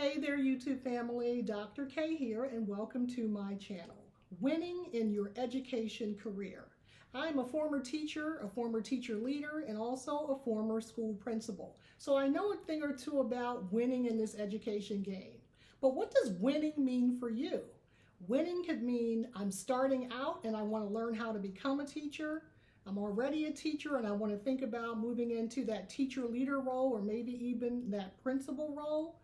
Hey there, YouTube family. Dr. K here, and welcome to my channel, Winning in Your Education Career. I'm a former teacher leader, and also a former school principal. So I know a thing or two about winning in this education game. But what does winning mean for you? Winning could mean I'm starting out and I want to learn how to become a teacher. I'm already a teacher and I want to think about moving into that teacher leader role, or maybe even that principal role.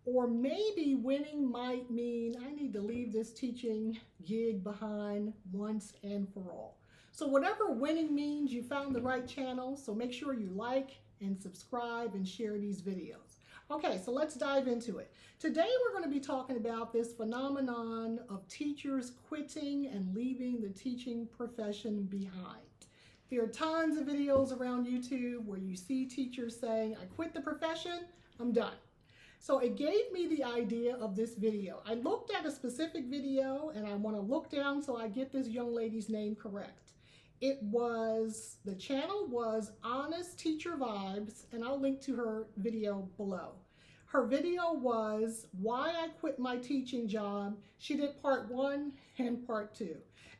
Or maybe winning might mean I need to leave this teaching gig behind once and for all. So whatever winning means, you found the right channel. So make sure you like and subscribe and share these videos. Okay, so let's dive into it. Today we're going to be talking about this phenomenon of teachers quitting and leaving the teaching profession behind. There are tons of videos around YouTube where you see teachers saying, I quit the profession, I'm done. So it gave me the idea of this video. I looked at a specific video and I want to look down so I get this young lady's name correct. The channel was Honest Teacher Vibes, and I'll link to her video below. Her video was Why I Quit My Teaching Job. She did part 1 and part 2.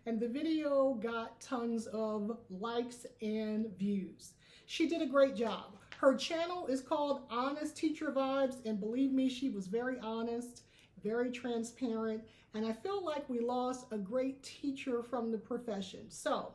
And the video got tons of likes and views. She did a great job. Her channel is called Honest Teacher Vibes, and believe me, she was very honest, very transparent, and I feel like we lost a great teacher from the profession. So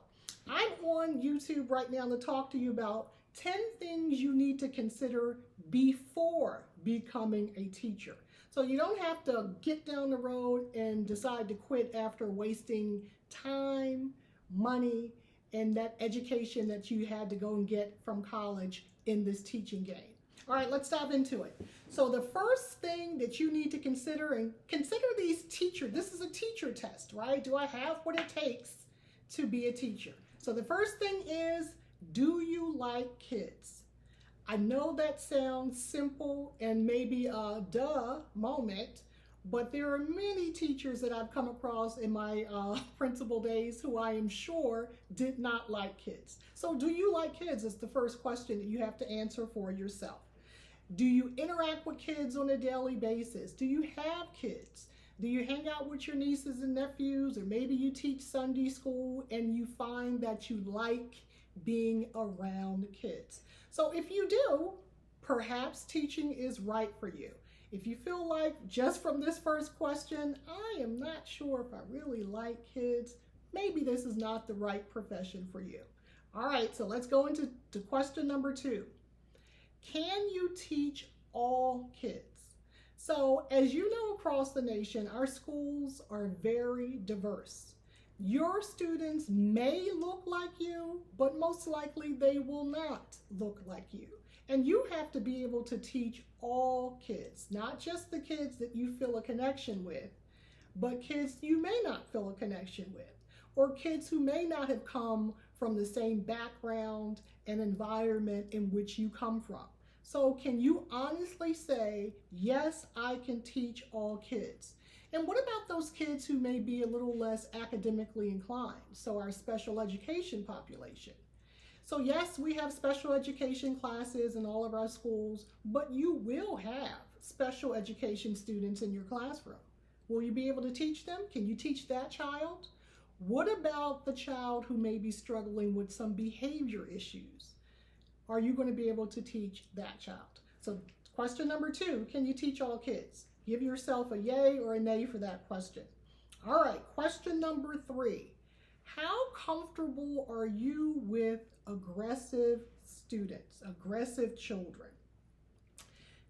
I'm on YouTube right now to talk to you about 10 things you need to consider before becoming a teacher. So you don't have to get down the road and decide to quit after wasting time, money, and that education that you had to go and get from college in this teaching game. All right, let's dive into it. So the first thing that you need to consider, and consider these this is a teacher test, right? Do I have what it takes to be a teacher? So the first thing is, do you like kids? I know that sounds simple and maybe a duh moment, but there are many teachers that I've come across in my principal days who I am sure did not like kids. So do you like kids is the first question that you have to answer for yourself. Do you interact with kids on a daily basis? Do you have kids? Do you hang out with your nieces and nephews, or maybe you teach Sunday school and you find that you like being around kids? So if you do, perhaps teaching is right for you. If you feel like just from this first question, I am not sure if I really like kids, maybe this is not the right profession for you. All right, so let's go into question number 2. Can you teach all kids? So as you know, across the nation, our schools are very diverse. Your students may look like you, but most likely they will not look like you. And you have to be able to teach all kids, not just the kids that you feel a connection with, but kids you may not feel a connection with, or kids who may not have come from the same background and environment in which you come from. So can you honestly say, yes, I can teach all kids? And what about those kids who may be a little less academically inclined? So our special education population. So yes, we have special education classes in all of our schools, but you will have special education students in your classroom. Will you be able to teach them? Can you teach that child? What about the child who may be struggling with some behavior issues? Are you going to be able to teach that child? So question number 2, can you teach all kids? Give yourself a yay or a nay for that question. All right, question number 3. How comfortable are you with aggressive students, aggressive children?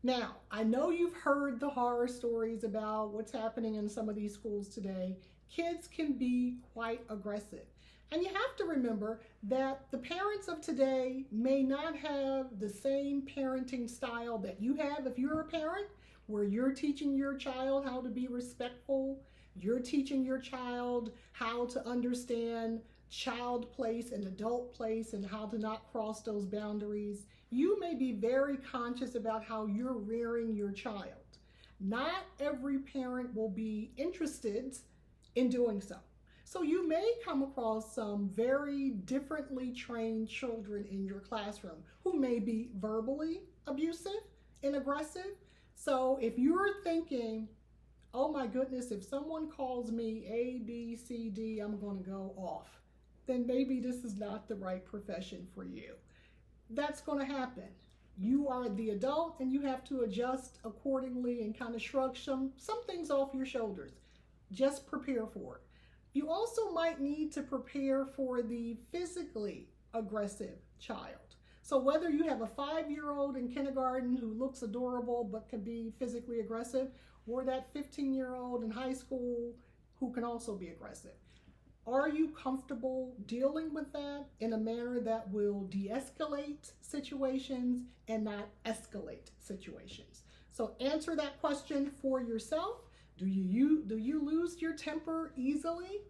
Now, I know you've heard the horror stories about what's happening in some of these schools today. Kids can be quite aggressive. And you have to remember that the parents of today may not have the same parenting style that you have if you're a parent, where you're teaching your child how to be respectful. You're teaching your child how to understand child place and adult place and how to not cross those boundaries. You may be very conscious about how you're rearing your child. Not every parent will be interested in doing so. So you may come across some very differently trained children in your classroom who may be verbally abusive and aggressive. So if you're thinking, oh my goodness, if someone calls me A, B, C, D, I'm going to go off, then maybe this is not the right profession for you. That's going to happen. You are the adult and you have to adjust accordingly and kind of shrug some things off your shoulders. Just prepare for it. You also might need to prepare for the physically aggressive child. So whether you have a 5-year-old in kindergarten who looks adorable but can be physically aggressive, or that 15-year-old in high school who can also be aggressive, are you comfortable dealing with that in a manner that will de-escalate situations and not escalate situations? So answer that question for yourself. Do you lose your temper easily?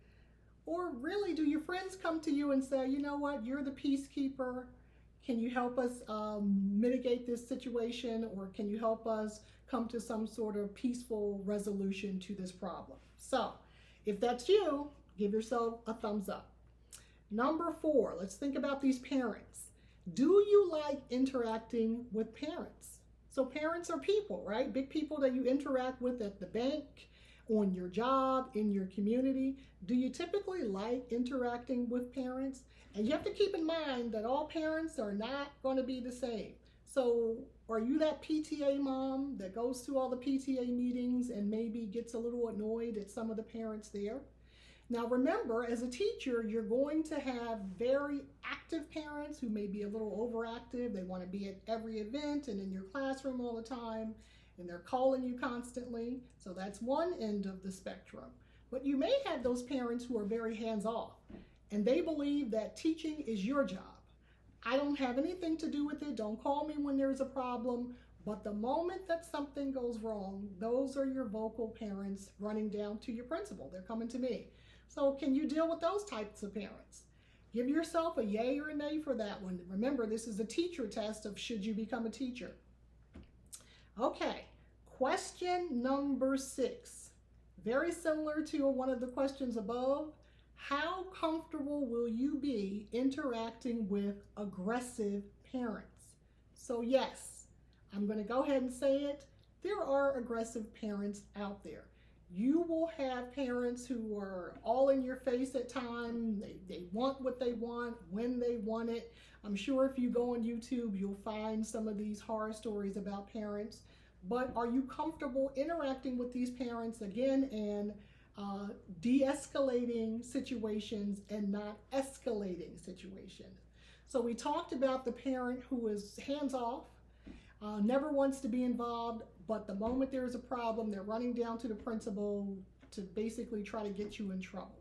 Or really, do your friends come to you and say, you know what, you're the peacekeeper. Can you help us mitigate this situation? Or can you help us come to some sort of peaceful resolution to this problem? So if that's you, give yourself a thumbs up. Number 4, let's think about these parents. Do you like interacting with parents? So parents are people, right? Big people that you interact with at the bank, on your job, in your community. Do you typically like interacting with parents? And you have to keep in mind that all parents are not going to be the same. So are you that PTA mom that goes to all the PTA meetings and maybe gets a little annoyed at some of the parents there? Now remember, as a teacher, you're going to have very active parents who may be a little overactive. They want to be at every event and in your classroom all the time, and they're calling you constantly. So that's one end of the spectrum. But you may have those parents who are very hands-off, and they believe that teaching is your job. I don't have anything to do with it. Don't call me when there's a problem. But the moment that something goes wrong, those are your vocal parents running down to your principal. They're coming to me. So can you deal with those types of parents? Give yourself a yay or a nay for that one. Remember, this is a teacher test of should you become a teacher. Okay, question number 6. Very similar to one of the questions above. How comfortable will you be interacting with aggressive parents? So yes, I'm going to go ahead and say it. There are aggressive parents out there. You will have parents who are all in your face at times. They want what they want when they want it. I'm sure if you go on YouTube, you'll find some of these horror stories about parents. But are you comfortable interacting with these parents again and de-escalating situations and not escalating situations? So we talked about the parent who is hands-off, never wants to be involved, but the moment there's a problem, they're running down to the principal to basically try to get you in trouble.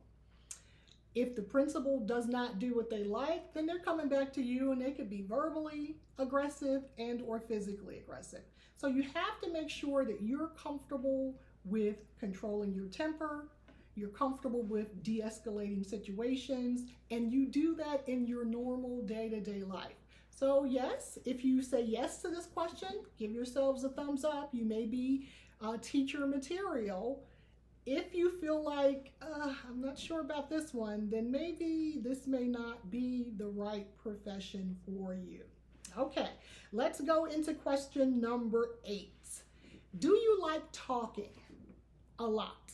If the principal does not do what they like, then they're coming back to you, and they could be verbally aggressive and or physically aggressive. So you have to make sure that you're comfortable with controlling your temper, you're comfortable with de-escalating situations, and you do that in your normal day-to-day life. So yes, if you say yes to this question, give yourselves a thumbs up. You may be teacher material. If you feel like, I'm not sure about this one, then maybe this may not be the right profession for you. Okay, let's go into question number 8. Do you like talking? A lot.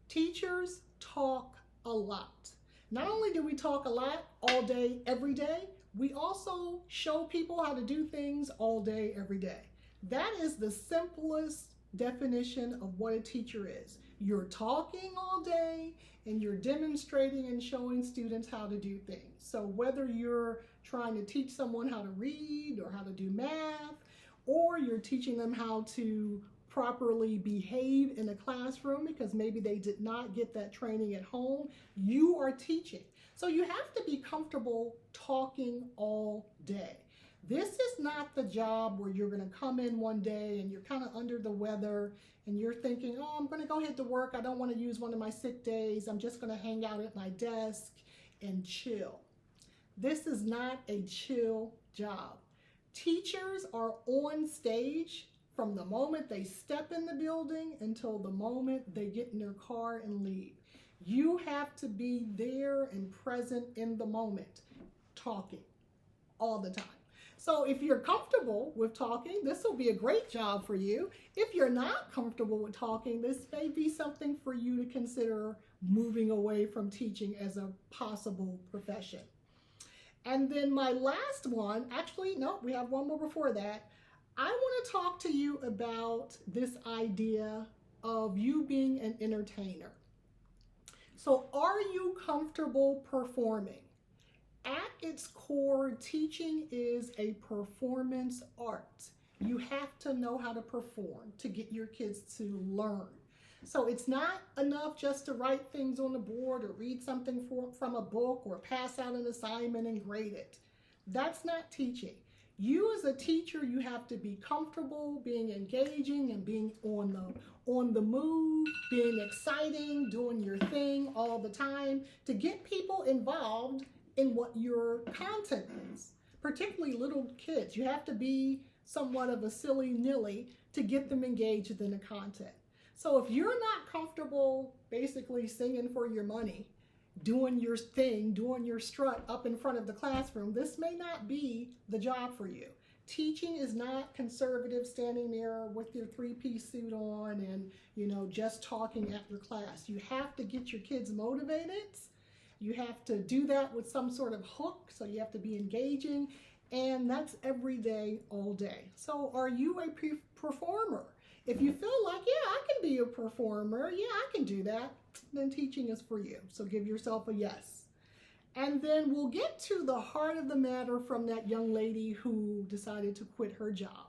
Teachers talk a lot. Not only do we talk a lot all day, every day, we also show people how to do things all day, every day. That is the simplest definition of what a teacher is. You're talking all day and you're demonstrating and showing students how to do things. So whether you're trying to teach someone how to read or how to do math, or you're teaching them how to properly behave in a classroom because maybe they did not get that training at home, you are teaching. So you have to be comfortable talking all day. This is not the job where you're going to come in one day and you're kind of under the weather and you're thinking, oh, I'm going to go ahead to work. I don't want to use one of my sick days. I'm just going to hang out at my desk and chill. This is not a chill job. Teachers are on stage from the moment they step in the building until the moment they get in their car and leave. You have to be there and present in the moment, talking all the time. So if you're comfortable with talking, this will be a great job for you. If you're not comfortable with talking, this may be something for you to consider moving away from teaching as a possible profession. And then my last one, actually, no, we have one more before that. I want to talk to you about this idea of you being an entertainer. So are you comfortable performing? At its core, teaching is a performance art. You have to know how to perform to get your kids to learn. So it's not enough just to write things on the board or read something from a book or pass out an assignment and grade it. That's not teaching. You as a teacher, you have to be comfortable being engaging and being on the move, being exciting, doing your thing all the time to get people involved in what your content is, particularly little kids. You have to be somewhat of a silly nilly to get them engaged in the content. So if you're not comfortable basically singing for your money, doing your thing, doing your strut up in front of the classroom, this may not be the job for you. Teaching is not conservative, standing there with your three-piece suit on and, just talking at your class. You have to get your kids motivated. You have to do that with some sort of hook, so you have to be engaging, and that's every day, all day. So are you a performer? If you feel like, yeah, I can be a performer, yeah, I can do that, then teaching is for you. So give yourself a yes. And then we'll get to the heart of the matter from that young lady who decided to quit her job.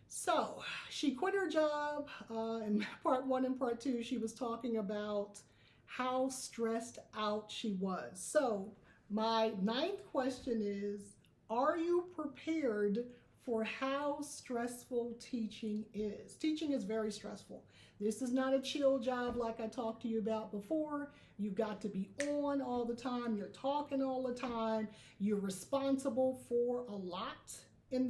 So she quit her job. In part 1 and part 2, she was talking about how stressed out she was. So my 9th question is, are you prepared for how stressful teaching is? Teaching is very stressful. This is not a chill job like I talked to you about before. You've got to be on all the time. You're talking all the time. You're responsible for a lot in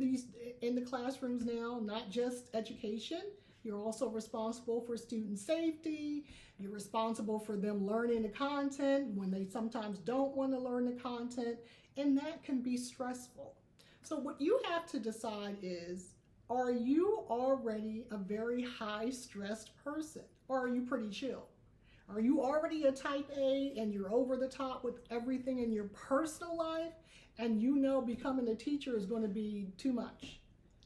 the classrooms now, not just education. You're also responsible for student safety. You're responsible for them learning the content when they sometimes don't want to learn the content, and that can be stressful. So what you have to decide is, are you already a very high stressed person, or are you pretty chill? Are you already a type A and you're over the top with everything in your personal life and becoming a teacher is going to be too much?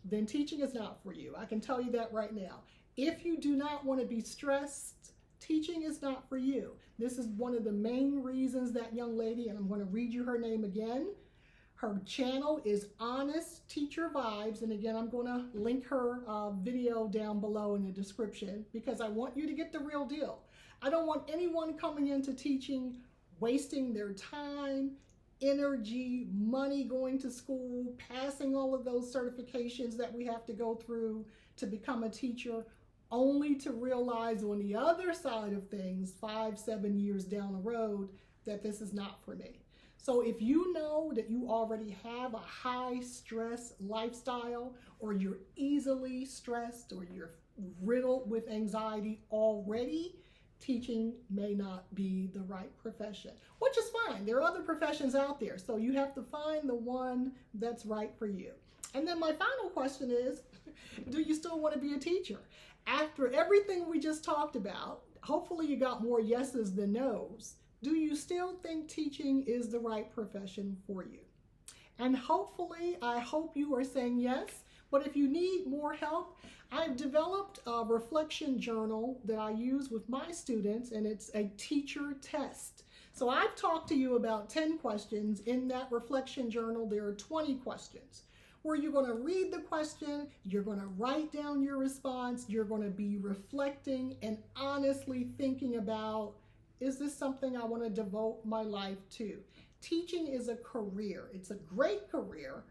Then teaching is not for you. I can tell you that right now. If you do not want to be stressed, teaching is not for you. This is one of the main reasons that young lady, and I'm going to read you her name again. Her channel is Honest Teacher Vibes, and again, I'm going to link her video down below in the description because I want you to get the real deal. I don't want anyone coming into teaching wasting their time, energy, money going to school, passing all of those certifications that we have to go through to become a teacher, only to realize on the other side of things, 5-7 years down the road, that this is not for me. So if you know that you already have a high stress lifestyle, or you're easily stressed, or you're riddled with anxiety already, teaching may not be the right profession, which is fine. There are other professions out there, so you have to find the one that's right for you. And then my final question is, do you still want to be a teacher? After everything we just talked about, hopefully you got more yeses than nos. Do you still think teaching is the right profession for you? And hopefully, I hope you are saying yes. But if you need more help, I've developed a reflection journal that I use with my students, and it's a teacher test. So I've talked to you about 10 questions. In that reflection journal, there are 20 questions where you're going to read the question, you're going to write down your response, you're going to be reflecting and honestly thinking about, is this something I want to devote my life to? Teaching is a career. It's a great career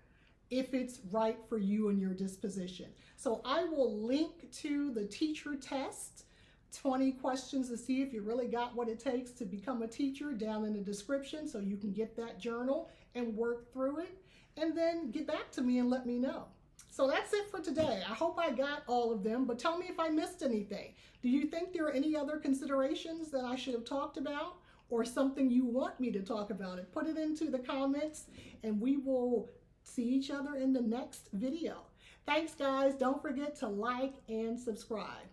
if it's right for you and your disposition. So I will link to the teacher test, 20 questions to see if you really got what it takes to become a teacher, down in the description, so you can get that journal and work through it, and then get back to me and let me know. So that's it for today. I hope I got all of them, but tell me if I missed anything. Do you think there are any other considerations that I should have talked about, or something you want me to talk about? Put it into the comments, and we will see each other in the next video. Thanks, guys. Don't forget to like and subscribe.